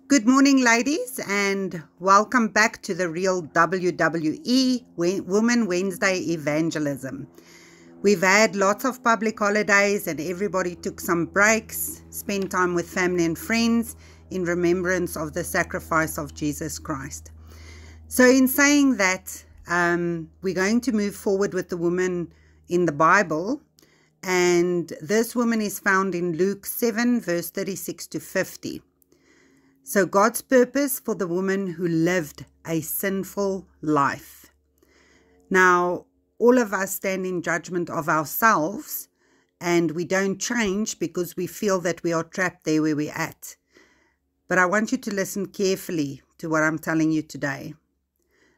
Good morning, ladies, and welcome back to the Real WWE Women Wednesday Evangelism. We've had lots of public holidays and everybody took some breaks, spent time with family and friends in remembrance of the sacrifice of Jesus Christ. So in saying that, we're going to move forward with the woman in the Bible, and this woman is found in Luke 7, verse 36 to 50. So God's purpose for the woman who lived a sinful life. Now, all of us stand in judgment of ourselves, and we don't change because we feel that we are trapped there where we're at. But I want you to listen carefully to what I'm telling you today.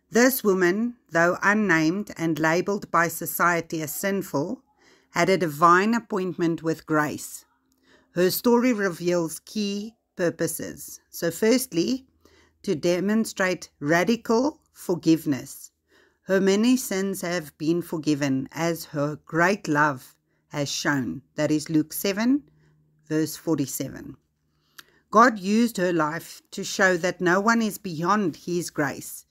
This woman, though unnamed and labeled by society as sinful, had a divine appointment with grace. Her story reveals key purposes. So firstly, to demonstrate radical forgiveness. Her many sins have been forgiven as her great love has shown. That is Luke 7, verse 47. God used her life to show that no one is beyond His grace.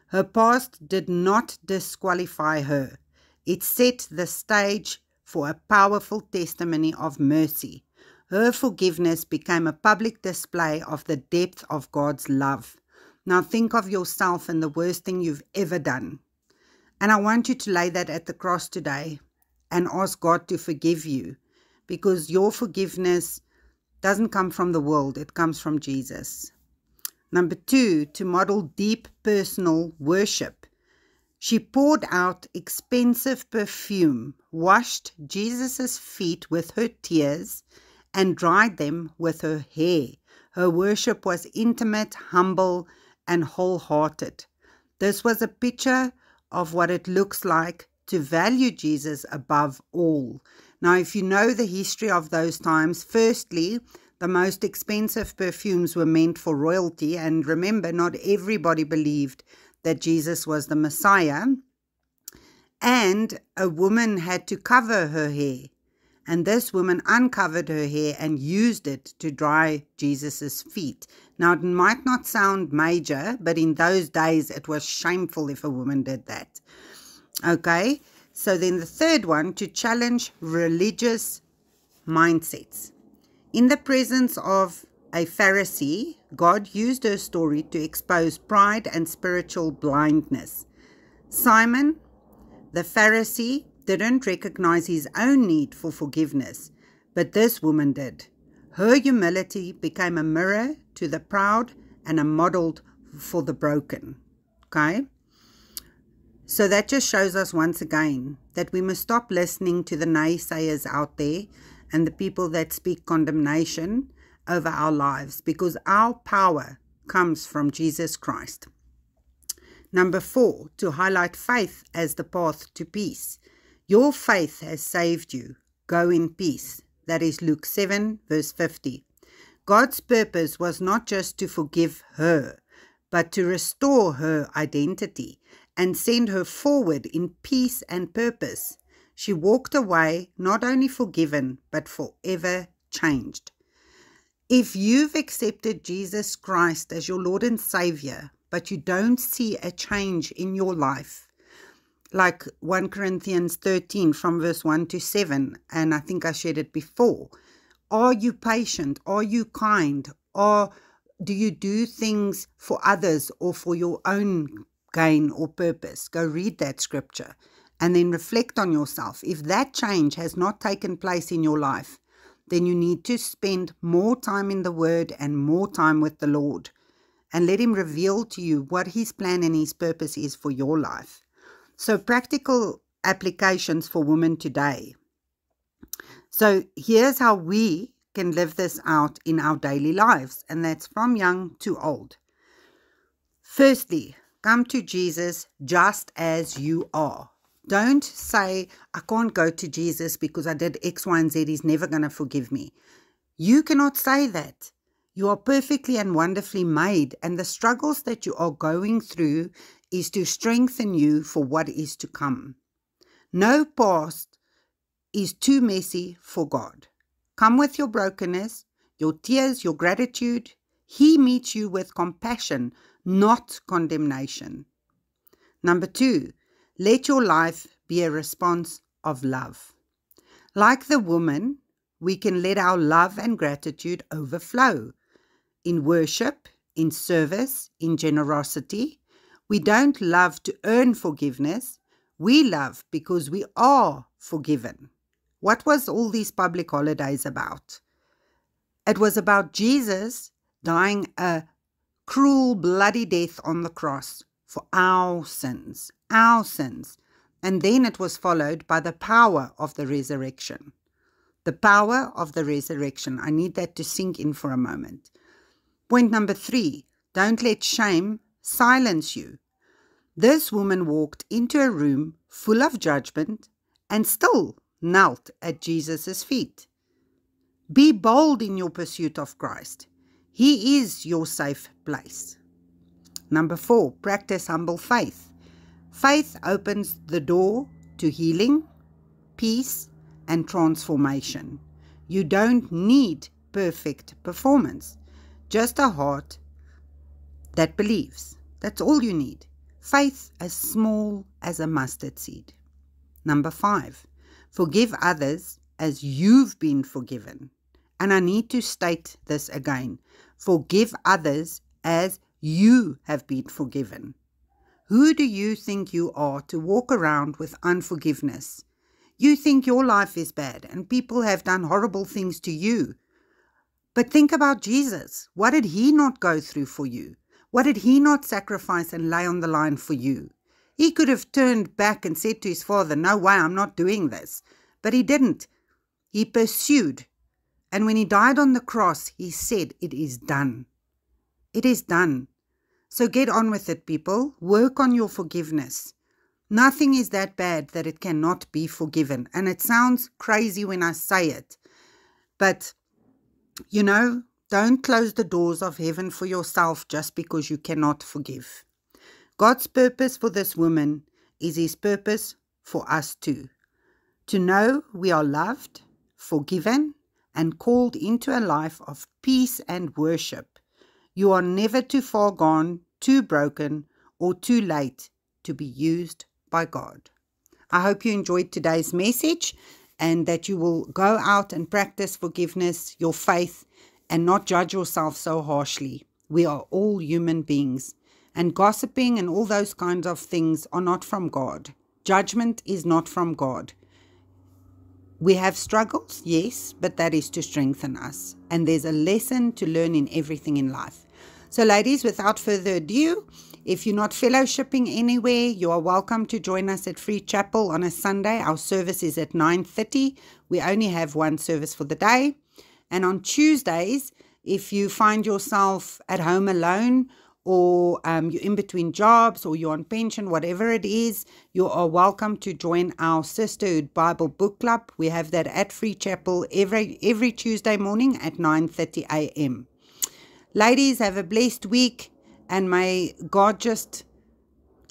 Her past did not disqualify her. It set the stage for a powerful testimony of mercy. Her forgiveness became a public display of the depth of God's love. Now think of yourself and the worst thing you've ever done. And I want you to lay that at the cross today and ask God to forgive you, because your forgiveness doesn't come from the world, it comes from Jesus. Number 2, to model deep personal worship. She poured out expensive perfume, washed Jesus' feet with her tears, and dried them with her hair. Her worship was intimate, humble, and wholehearted. This was a picture of what it looks like to value Jesus above all. Now, if you know the history of those times, firstly, the most expensive perfumes were meant for royalty, and remember, not everybody believed that Jesus was the Messiah, and a woman had to cover her hair. And this woman uncovered her hair and used it to dry Jesus' feet. Now, it might not sound major, but in those days it was shameful if a woman did that. Okay, so then the third one, to challenge religious mindsets. In the presence of a Pharisee, God used her story to expose pride and spiritual blindness. Simon, the Pharisee, didn't recognize his own need for forgiveness, but this woman did. Her humility became a mirror to the proud and a model for the broken. Okay? So that just shows us once again that we must stop listening to the naysayers out there and the people that speak condemnation over our lives, because our power comes from Jesus Christ. Number 4, to highlight faith as the path to peace. Your faith has saved you. Go in peace. That is Luke 7, verse 50. God's purpose was not just to forgive her, but to restore her identity and send her forward in peace and purpose. She walked away not only forgiven, but forever changed. If you've accepted Jesus Christ as your Lord and Savior, but you don't see a change in your life, like 1 Corinthians 13 from verse 1 to 7, and I think I shared it before. Are you patient? Are you kind? Or do you do things for others or for your own gain or purpose? Go read that scripture and then reflect on yourself. If that change has not taken place in your life, then you need to spend more time in the Word and more time with the Lord, and let Him reveal to you what His plan and His purpose is for your life. So practical applications for women today. So here's how we can live this out in our daily lives, and that's from young to old. Firstly, come to Jesus just as you are. Don't say, I can't go to Jesus because I did X, Y, and Z. He's never going to forgive me. You cannot say that. You are perfectly and wonderfully made, and the struggles that you are going through is to strengthen you for what is to come. No past is too messy for God. Come with your brokenness, your tears, your gratitude. He meets you with compassion, not condemnation. Number 2, let your life be a response of love. Like the woman, we can let our love and gratitude overflow in worship, in service, in generosity. We don't love to earn forgiveness. We love because we are forgiven. What was all these public holidays about? It was about Jesus dying a cruel, bloody death on the cross for our sins. And then it was followed by the power of the resurrection. The power of the resurrection. I need that to sink in for a moment. Point number 3, don't let shame silence you. This woman walked into a room full of judgment and still knelt at Jesus' feet. Be bold in your pursuit of Christ. He is your safe place. Number 4, practice humble faith. Faith opens the door to healing, peace, and transformation. You don't need perfect performance. Just a heart that believes. That's all you need. Faith as small as a mustard seed. Number 5, forgive others as you've been forgiven. And I need to state this again. Forgive others as you have been forgiven. Who do you think you are to walk around with unforgiveness? You think your life is bad and people have done horrible things to you. But think about Jesus. What did he not go through for you? What did he not sacrifice and lay on the line for you? He could have turned back and said to his Father, no way, I'm not doing this. But he didn't. He pursued. And when he died on the cross, he said, it is done. It is done. So get on with it, people. Work on your forgiveness. Nothing is that bad that it cannot be forgiven. And it sounds crazy when I say it. But, don't close the doors of heaven for yourself just because you cannot forgive. God's purpose for this woman is his purpose for us too. To know we are loved, forgiven, and called into a life of peace and worship. You are never too far gone, too broken, or too late to be used by God. I hope you enjoyed today's message and that you will go out and practice forgiveness, your faith, and not judge yourself so harshly. We are all human beings, and gossiping and all those kinds of things are not from God. Judgment is not from God. We have struggles, yes, but that is to strengthen us. And there's a lesson to learn in everything in life. So ladies, without further ado, if you're not fellowshipping anywhere, you are welcome to join us at Free Chapel on a Sunday. Our service is at 9:30. We only have one service for the day. And on Tuesdays, if you find yourself at home alone, or you're in between jobs, or you're on pension, whatever it is, you are welcome to join our Sisterhood Bible Book Club. We have that at Free Chapel every Tuesday morning at 9:30 a.m. Ladies, have a blessed week, and may God just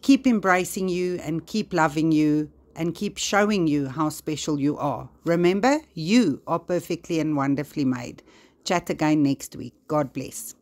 keep embracing you and keep loving you and keep showing you how special you are. Remember, you are perfectly and wonderfully made. Chat again next week. God bless.